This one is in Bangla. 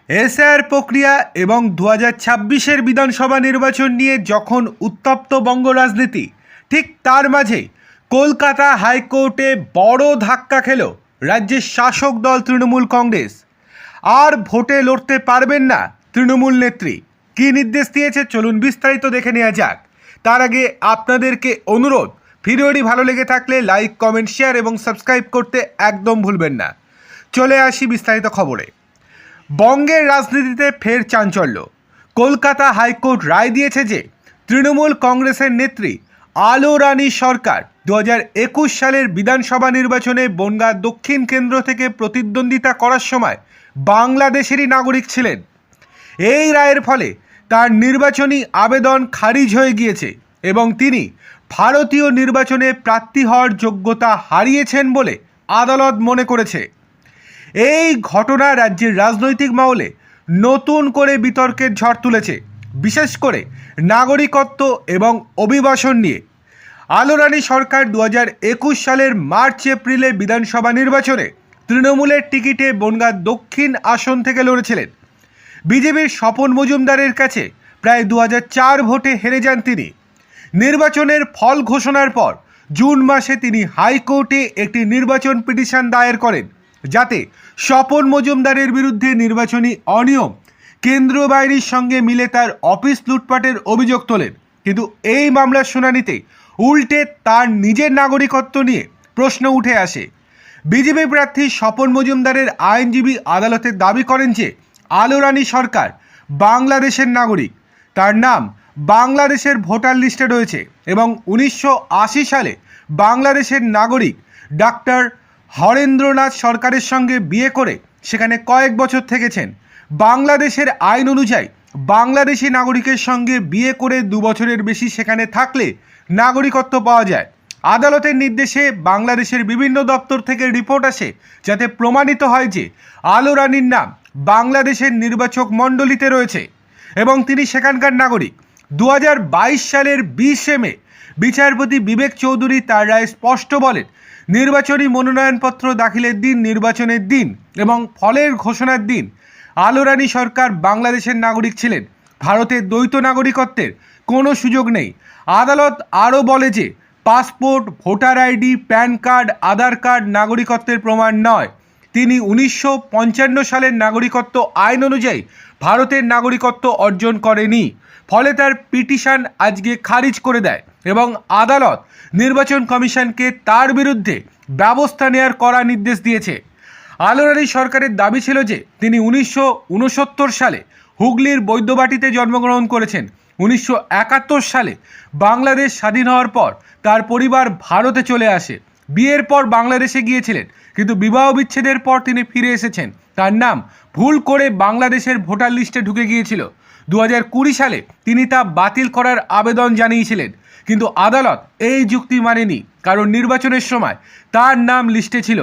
এসআইআর প্রক্রিয়া এবং 2026-এর বিধানসভা নির্বাচন নিয়ে যখন উত্তপ্ত বঙ্গ রাজনীতি, ঠিক তার মাঝে কলকাতা হাইকোর্টে বড় ধাক্কা খেল রাজ্যের শাসক দল তৃণমূল কংগ্রেস। আর ভোটে লড়তে পারবেন না তৃণমূল নেত্রী। কী নির্দেশ দিয়েছে চলুন বিস্তারিত দেখে নেওয়া যাক। তার আগে আপনাদেরকে অনুরোধ, ভিডিওটি ভালো লেগে থাকলে লাইক, কমেন্ট, শেয়ার এবং সাবস্ক্রাইব করতে একদম ভুলবেন না। চলে আসি বিস্তারিত খবরে। বঙ্গের রাজনীতিতে ফের চাঞ্চল্য। কলকাতা হাইকোর্ট রায় দিয়েছে যে তৃণমূল কংগ্রেসের নেত্রী আলো রানী সরকার 2021 সালের বিধানসভা নির্বাচনে বনগাঁ দক্ষিণ কেন্দ্র থেকে প্রতিদ্বন্দ্বিতা করার সময় বাংলাদেশেরই নাগরিক ছিলেন। এই রায়ের ফলে তার নির্বাচনী আবেদন খারিজ হয়ে গিয়েছে এবং তিনি ভারতীয় নির্বাচনে প্রার্থী হওয়ার যোগ্যতা হারিয়েছেন বলে আদালত মনে করেছে। এই ঘটনা রাজ্যের রাজনৈতিক মহলে নতুন করে বিতর্কের ঝড় তুলেছে, বিশেষ করে নাগরিকত্ব এবং অভিবাসন নিয়ে। আলো রানী সরকার 2021 সালের মার্চ এপ্রিলে বিধানসভা নির্বাচনে তৃণমূলের টিকিটে বনগাঁ দক্ষিণ আসন থেকে লড়েছিলেন। বিজেপির স্বপন মজুমদারের কাছে প্রায় 2004 ভোটে হেরে যান তিনি। নির্বাচনের ফল ঘোষণার পর জুন মাসে তিনি হাইকোর্টে একটি নির্বাচন পিটিশন দায়ের করেন, যাতে স্বপন মজুমদারের বিরুদ্ধে নির্বাচনী অনিয়ম, কেন্দ্রীয় বাহিনীর সঙ্গে মিলে তার অফিস লুটপাটের অভিযোগ তোলেন। কিন্তু এই মামলার শুনানিতে উল্টে তার নিজের নাগরিকত্ব নিয়ে প্রশ্ন উঠে আসে। বিজেপি প্রার্থী স্বপন মজুমদারের আইনজীবী আদালতে দাবি করেন যে আলো রানী সরকার বাংলাদেশের নাগরিক, তার নাম বাংলাদেশের ভোটার লিস্টে রয়েছে এবং 1980 সালে বাংলাদেশের নাগরিক ডাক্তার হরেন্দ্রনাথ সরকারের সঙ্গে বিয়ে করে সেখানে কয়েক বছর থেকেছেন। বাংলাদেশের আইন অনুযায়ী বাংলাদেশি নাগরিকের সঙ্গে বিয়ে করে 2 বছরের বেশি সেখানে থাকলে নাগরিকত্ব পাওয়া যায়। আদালতের নির্দেশে বাংলাদেশের বিভিন্ন দপ্তর থেকে রিপোর্ট আসে, যাতে প্রমাণিত হয় যে আলো রানীর নাম বাংলাদেশের নির্বাচক মণ্ডলীতে রয়েছে এবং তিনি সেখানকার নাগরিক। 2022 সালের 20 মে বিচারপতি বিবেক চৌধুরী তার রায়ে স্পষ্ট বলেন, নির্বাচনী মনোনয়নপত্র দাখিলের দিন, নির্বাচনের দিন এবং ফলের ঘোষণার দিন আলো রানী সরকার বাংলাদেশের নাগরিক ছিলেন। ভারতের দ্বৈত নাগরিকত্বের কোনো সুযোগ নেই। আদালত আরও বলে যে passport, voter ID, PAN card, Aadhaar card নাগরিকত্বের প্রমাণ নয়। তিনি 1955 সালের নাগরিকত্ব আইন অনুযায়ী ভারতের নাগরিকত্ব অর্জন করেনি। ফলে তার পিটিশন আজকে খারিজ করে দেয় এবং আদালত নির্বাচন কমিশনকে তার বিরুদ্ধে ব্যবস্থা নেওয়ার কড়া নির্দেশ দিয়েছে। আলো রানী সরকারের দাবি ছিল যে তিনি 1969 সালে হুগলির বৈদ্যবাটিতে জন্মগ্রহণ করেছেন। 1971 সালে বাংলাদেশ স্বাধীন হওয়ার পর তার পরিবার ভারতে চলে আসে। বিয়ের পর বাংলাদেশে গিয়েছিলেন, কিন্তু বিবাহ বিচ্ছেদের পর তিনি ফিরে এসেছেন। তার নাম ভুল করে বাংলাদেশের ভোটার লিস্টে ঢুকে গিয়েছিল। 2020 সালে তিনি তা বাতিল করার আবেদন জানিয়েছিলেন, কিন্তু আদালত এই যুক্তি মানেনি, কারণ নির্বাচনের সময় তার নাম লিস্টে ছিল।